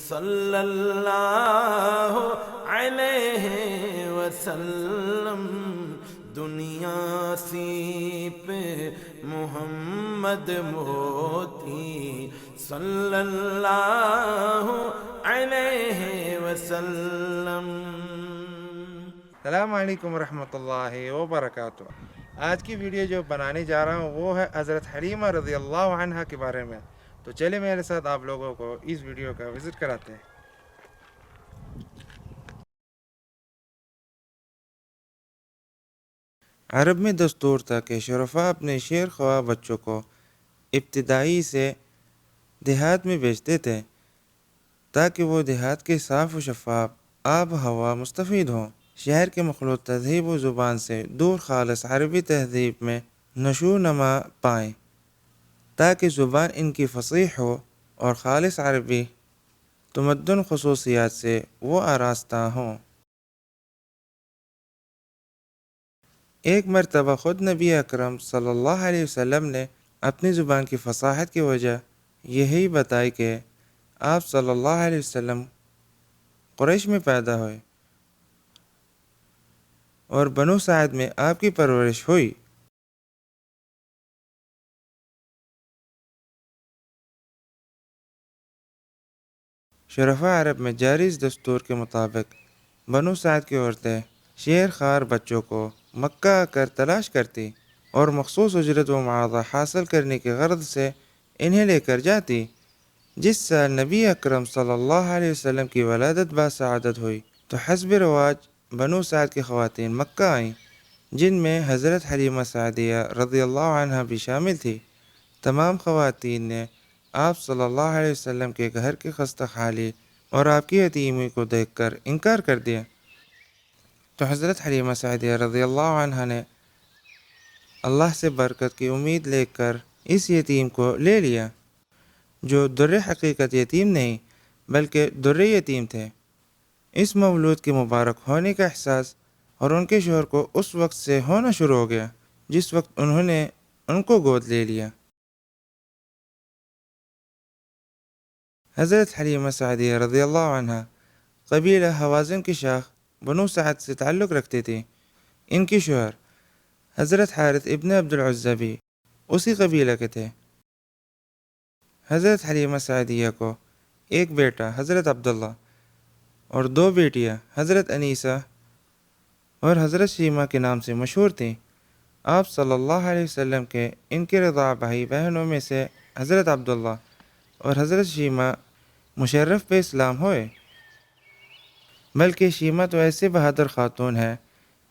صلی اللہ علیہ وسلم، دنیا سی پہ محمد موتی صلی اللہ علیہ وسلم۔ السلام علیکم ورحمۃ اللہ وبرکاتہ۔ آج کی ویڈیو جو بنانے جا رہا ہوں وہ ہے حضرت حلیمہ رضی اللہ عنہ کے بارے میں، تو چلے میرے ساتھ آپ لوگوں کو اس ویڈیو کا وزٹ کراتے ہیں۔ عرب میں دستور تھا کہ شرفاء اپنے شیر خواہ بچوں کو ابتدائی سے دیہات میں بھیجتے تھے تاکہ وہ دیہات کے صاف و شفاف آب و ہوا مستفید ہوں، شہر کے مخلوط تہذیب و زبان سے دور خالص عربی تہذیب میں نشو نما پائیں، تاکہ زبان ان کی فصیح ہو اور خالص عربی تمدن خصوصیات سے وہ آراستہ ہوں۔ ایک مرتبہ خود نبی اکرم صلی اللہ علیہ وسلم نے اپنی زبان کی فصاحت کی وجہ یہی بتائی کہ آپ صلی اللہ علیہ وسلم قریش میں پیدا ہوئے اور بنو سعد میں آپ کی پرورش ہوئی۔ شرفاء عرب میں جاری اس دستور کے مطابق بنو سعد کی عورتیں شیر خوار بچوں کو مکہ آ کر تلاش کرتی اور مخصوص اجرت و معاوضہ حاصل کرنے کی غرض سے انہیں لے کر جاتی۔ جس سال نبی اکرم صلی اللہ علیہ وسلم کی ولادت باسعادت ہوئی تو حسب رواج بنو سعد کی خواتین مکہ آئیں، جن میں حضرت حلیمہ سعدیہ رضی اللہ عنہ بھی شامل تھی۔ تمام خواتین نے آپ صلی اللہ علیہ وسلم کے گھر کی خستہ حالی اور آپ کی یتیمی کو دیکھ کر انکار کر دیا، تو حضرت حلیمہ سعدیہ رضی اللہ عنہ نے اللہ سے برکت کی امید لے کر اس یتیم کو لے لیا، جو در حقیقت یتیم نہیں بلکہ در یتیم تھے۔ اس مولود کے مبارک ہونے کا احساس اور ان کے شوہر کو اس وقت سے ہونا شروع ہو گیا جس وقت انہوں نے ان کو گود لے لیا۔ حضرت حلیمہ سعدیہ رضی اللہ عنہ قبیلہ حوازن کی شاخ بنو سعد سے تعلق رکھتی تھی۔ ان کی شوہر حضرت حارث ابن عبد العزیٰ بھی اسی قبیلہ کے تھے۔ حضرت حلیمہ سعدیہ کو ایک بیٹا حضرت عبداللہ اور دو بیٹیاں حضرت انیسہ اور حضرت شیمہ کے نام سے مشہور تھیں۔ آپ صلی اللہ علیہ وسلم کے ان کے رضاع بھائی بہنوں میں سے حضرت عبداللہ اور حضرت شیمہ مشرف پہ اسلام ہوئے، بلکہ شیمہ تو ایسے بہادر خاتون ہے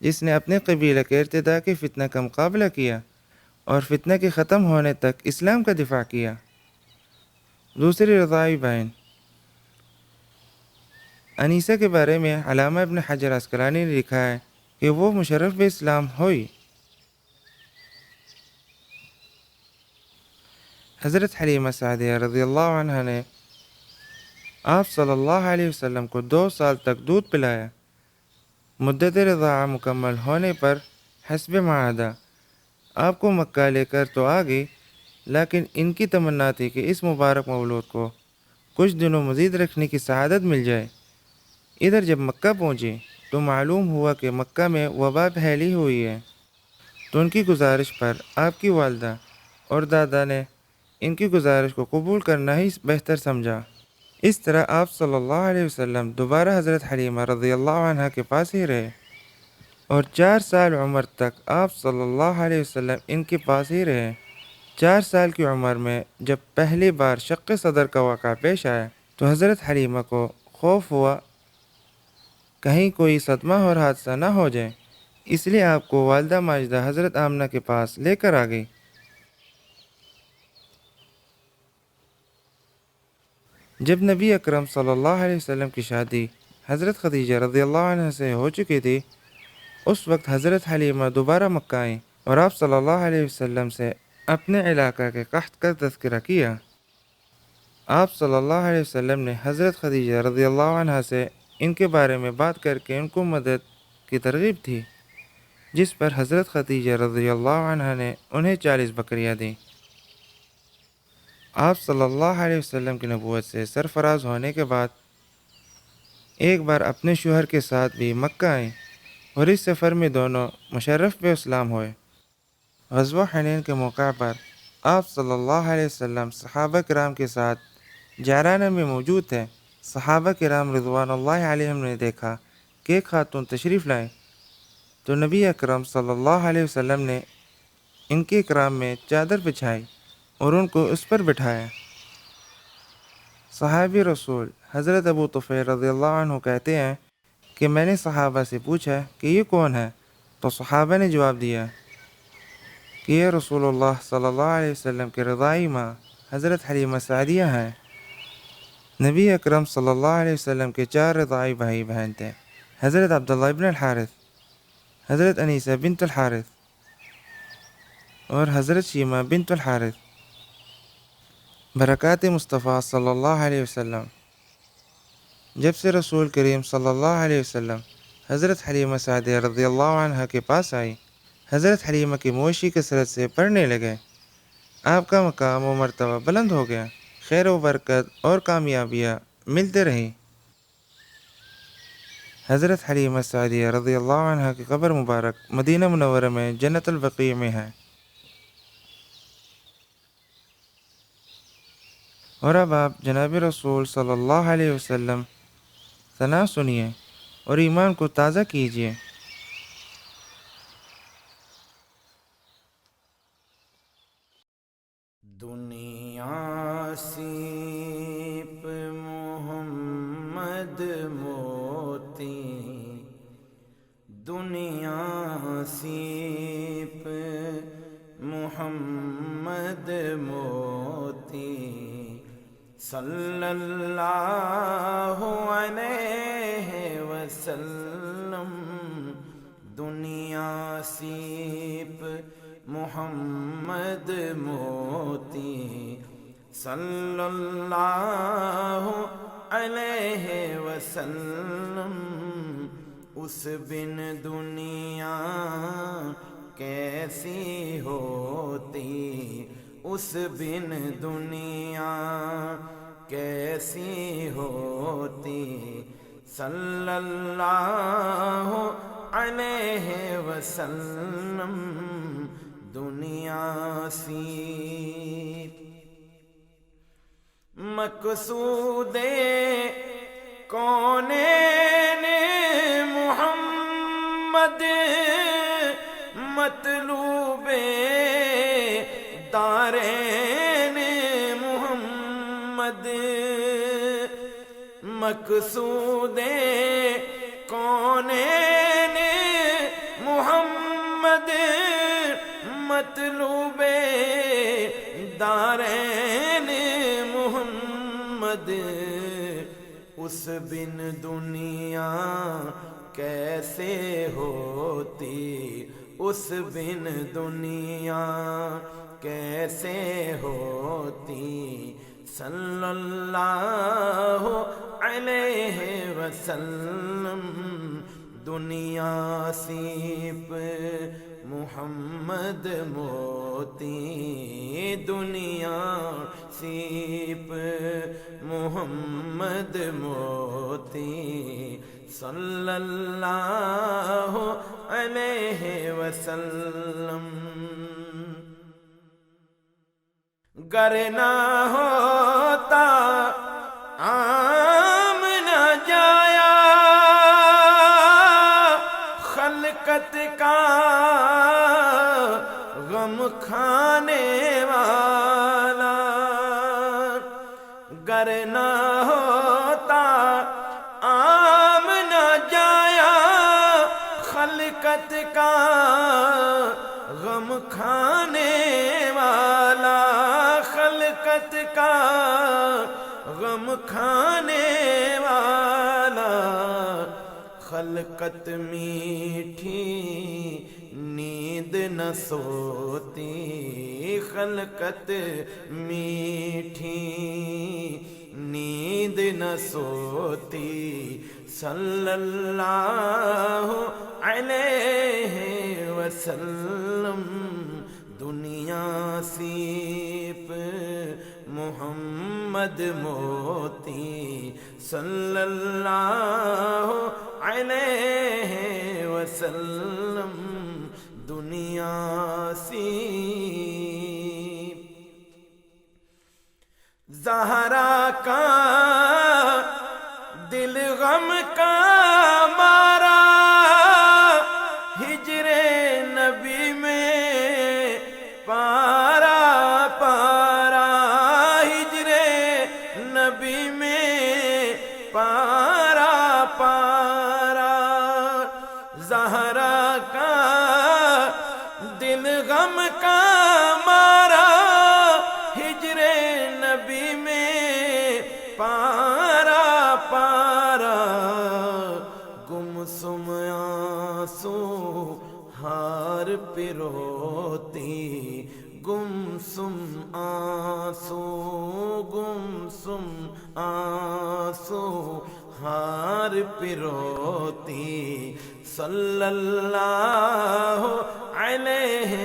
جس نے اپنے قبیلہ کے ارتداء کے فتنہ کا مقابلہ کیا اور فتنہ کے ختم ہونے تک اسلام کا دفاع کیا۔ دوسری رضاعی بہن انیسہ کے بارے میں علامہ ابن حجر عسقلانی نے لکھا ہے کہ وہ مشرف بے اسلام ہوئی۔ حضرت حلیمہ سعدیہ رضی اللہ عنہ نے آپ صلی اللہ علیہ وسلم کو 2 سال تک دودھ پلایا۔ مدت رضاعہ مکمل ہونے پر حسب معاہدہ آپ کو مکہ لے کر تو آ گئی، لیکن ان کی تمنا تھی کہ اس مبارک مولود کو کچھ دنوں مزید رکھنے کی سعادت مل جائے۔ ادھر جب مکہ پہنچی تو معلوم ہوا کہ مکہ میں وبا پھیلی ہوئی ہے، تو ان کی گزارش پر آپ کی والدہ اور دادا نے ان کی گزارش کو قبول کرنا ہی بہتر سمجھا۔ اس طرح آپ صلی اللہ علیہ وسلم دوبارہ حضرت حلیمہ رضی اللہ عنہ کے پاس ہی رہے اور 4 سال عمر تک آپ صلی اللہ علیہ وسلم ان کے پاس ہی رہے۔ 4 سال کی عمر میں جب پہلی بار شق صدر کا واقعہ پیش آیا تو حضرت حلیمہ کو خوف ہوا کہیں کوئی صدمہ اور حادثہ نہ ہو جائے، اس لیے آپ کو والدہ ماجدہ حضرت آمنہ کے پاس لے کر آ گئی۔ جب نبی اکرم صلی اللہ علیہ وسلم کی شادی حضرت خدیجہ رضی اللہ عنہ سے ہو چکی تھی، اس وقت حضرت حلیمہ دوبارہ مکہ آئیں اور آپ صلی اللہ علیہ وسلم سے اپنے علاقہ کے قحط کا تذکرہ کیا۔ آپ صلی اللہ علیہ وسلم نے حضرت خدیجہ رضی اللہ عنہ سے ان کے بارے میں بات کر کے ان کو مدد کی ترغیب تھی، جس پر حضرت خدیجہ رضی اللہ عنہ نے انہیں 40 بکریاں دیں۔ آپ صلی اللہ علیہ وسلم کی نبوت سے سرفراز ہونے کے بعد ایک بار اپنے شوہر کے ساتھ بھی مکہ آئیں اور اس سفر میں دونوں مشرف پہ اسلام ہوئے۔ غزوہ حنین کے موقع پر آپ صلی اللہ علیہ وسلم صحابہ کرام کے ساتھ جعرانہ میں موجود تھے۔ صحابہ کرام رضوان اللہ علیہم نے دیکھا کہ ایک خاتون تشریف لائیں تو نبی اکرم صلی اللہ علیہ وسلم نے ان کے اکرام میں چادر بچھائی اور ان کو اس پر بٹھایا۔ صحابی رسول حضرت ابو طفیل رضی اللہ عنہ کہتے ہیں کہ میں نے صحابہ سے پوچھا کہ یہ کون ہے؟ تو صحابہ نے جواب دیا کہ یہ رسول اللہ صلی اللہ علیہ وسلم کے رضاعی ماں حضرت حلیمہ سعدیہ ہیں۔ نبی اکرم صلی اللہ علیہ وسلم کے 4 رضاعی بھائی بہن تھے، حضرت عبداللہ ابن الحارث، حضرت انیسہ بنت الحارث اور حضرت شیمہ بنت الحارث۔ برکات مصطفیٰ صلی اللہ علیہ وسلم۔ جب سے رسول کریم صلی اللہ علیہ وسلم حضرت حلیمہ سعدیہ رضی اللہ عنہ کے پاس آئی، حضرت حلیمہ کی مویشی کثرت سے بڑھنے لگے، آپ کا مقام و مرتبہ بلند ہو گیا، خیر و برکت اور کامیابیاں ملتے رہی۔ حضرت حلیمہ سعدیہ رضی اللہ عنہ کی قبر مبارک مدینہ منورہ میں جنت البقیع میں ہے۔ اور اب آپ جناب رسول صلی اللہ علیہ وسلم ثنا سنیے اور ایمان کو تازہ کیجیے۔ دنیا سیپ محمد موتی، دنیا سیپ محمد موتی، صلی اللہ علیہ وسلم، دنیا سیپ محمد موتی، صلی اللہ علیہ وسلم، اس بن دنیا کیسی ہوتی، اس بن دنیا کیسی ہوتی، صلی اللہ علیہ وسلم، دنیا سی مقصود کونین محمد، مطلوب دارین محمد، مقصود کونین محمد، مطلوب دارین محمد، اس بن دنیا کیسے ہوتی، اس بن دنیا کیسے ہوتی، صلی اللہ علیہ وسلم، دنیا سیپ محمد موتی، دنیا سیپ محمد موتی، صلی اللہ علیہ وسلم، گر نہ ہوتا عام نہ جایا خلقت کا غم کھانے والا، گر نہ ہوتا عام نہ جایا خلقت کا غم کھانے والا، خلقت کا غم کھانے والا، خلقت میٹھی نیند نہ سوتی، خلقت میٹھی نیند نہ سوتی، صلی اللہ علیہ وسلم، دنیا دنیا سیپ محمد موتی صلی اللہ علیہ وسلم دنیا سیپ زہرا کا دل غم کا مارا ہجر نبی میں پارا پارا ہجر نبی میں پارا پارا زہرا کا دل غم کا مارا ہجر نبی میں پارا پارا گمسم آنسو ہار پروتی گمسم آنسو گمسم آنسو ہار پروتی صلی اللہ علیہ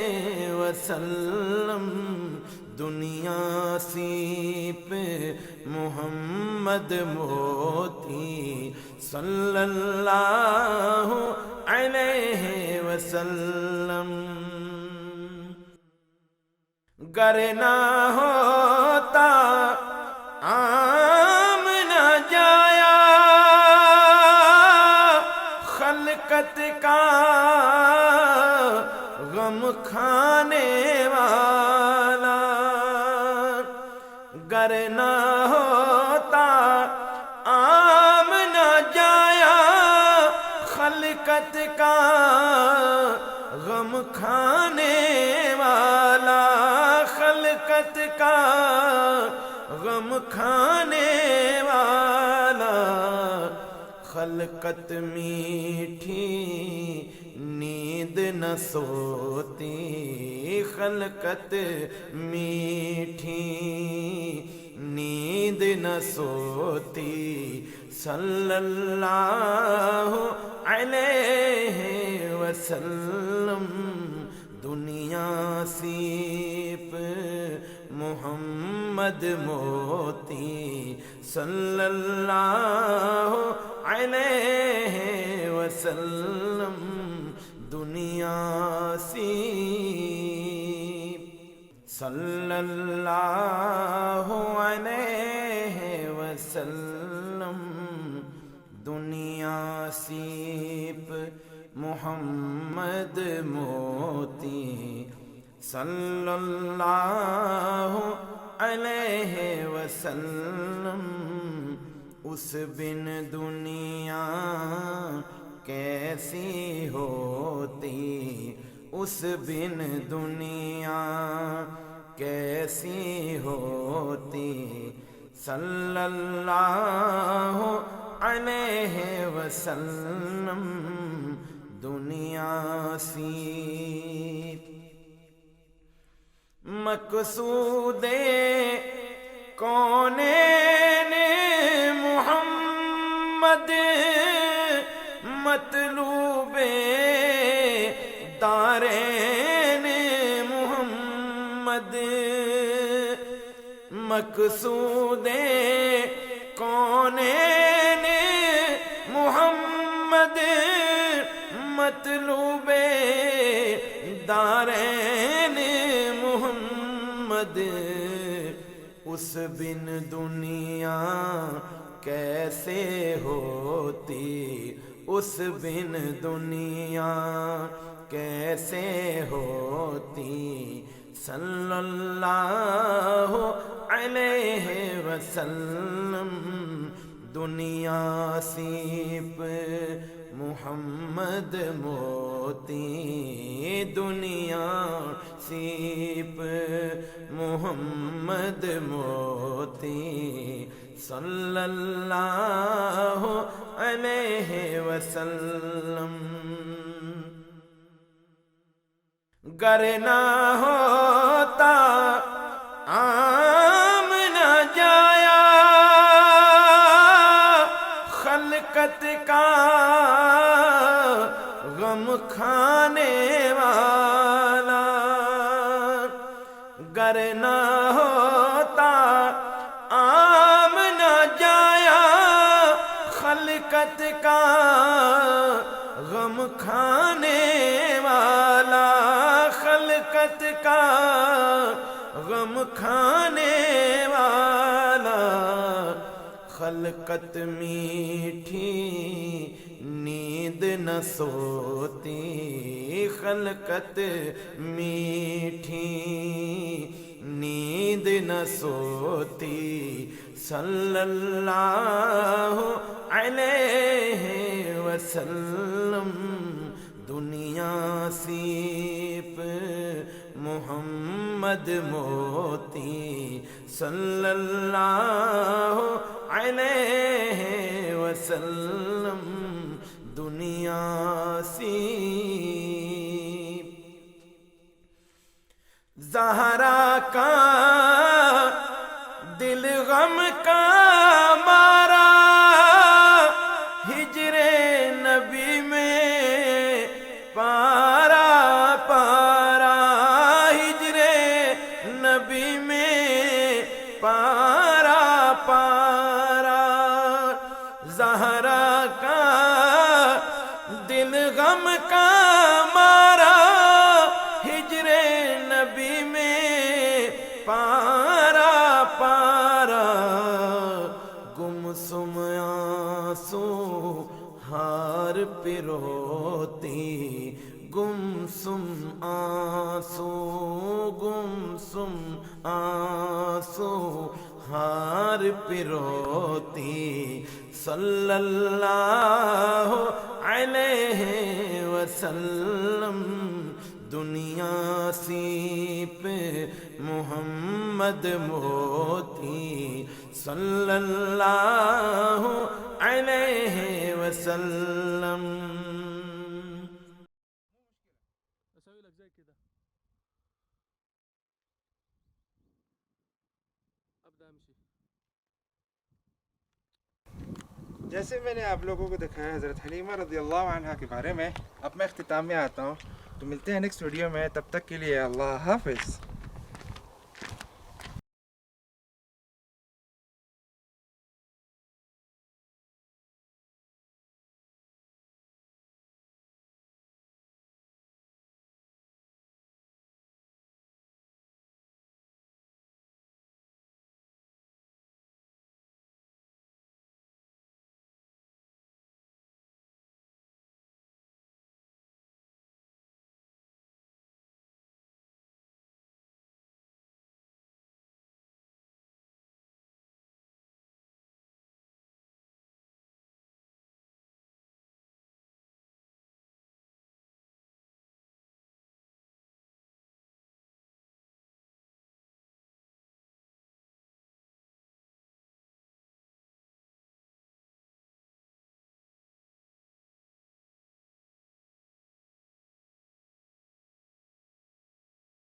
وسلم دنیا سیپ محمد موتی صلی اللہ علیہ وسلم گر نہ ہوتا عام نہ جایا خلقت کا غم کھانے والا گر نہ ہوتا عام نہ جایا خلقت کا غم کھانے والا خلقت کا غم کھانے والا خلقت میٹھی نیند نہ سوتی خلقت میٹھی نیند نہ سوتی صلی اللہ علیہ وسلم دنیا سیپ محمد موتی صلی اللہ علیہ وسلم دنیا سیپ صلی اللہ علیہ وسلم دنیا سیپ محمد موتی صلی اللہ علیہ وسلم اس بن دنیا کیسی ہوتی اس بن دنیا کیسی ہوتی صلی اللہ علیہ وسلم دنیا سیپ مقصود کونین محمد مطلوب دارین محمد مقصود کونین محمد مطلوب دارین محمد اس بن دنیا کیسے ہوتی اس بن دنیا کیسے ہوتی صلی اللہ علیہ وسلم دنیا سیپ محمد موتی دنیا سیپ محمد موتی صلی اللہ علیہ وسلم گر نہ ہوتا عام نہ جایا خلقت کا غم کھانے والا ہوتا عام نہ جایا خلقت کا غم کھانے والا خلقت کا غم کھانے والا خلقت میٹھی نیند نہ سوتی خلقت میٹھی نیند نہ سوتی صلی اللہ علیہ وسلم دنیا سیپ محمد موتی صلی اللہ علیہ وسلم دنیا سیپ زہرا کا دل غم کا مارا ہجر نبی میں پارا پارا ہجر نبی میں پارا پارا زہرا کا دل غم کا مارا ہجر نبی میں پارا پارا گمسم آنسو ہار پروتی گمسم آنسو گمسم آنسو ہار پروتی صلی اللہ علیہ وسلم دنیا سیپ محمد موتی صلی اللہ علیہ وسلم. جیسے میں نے آپ لوگوں کو دکھایا حضرت حلیمہ رضی اللہ عنہ کے بارے میں، اب میں اختتام میں آتا ہوں. تو ملتے ہیں نیکسٹ ویڈیو میں، تب تک کے لیے اللہ حافظ.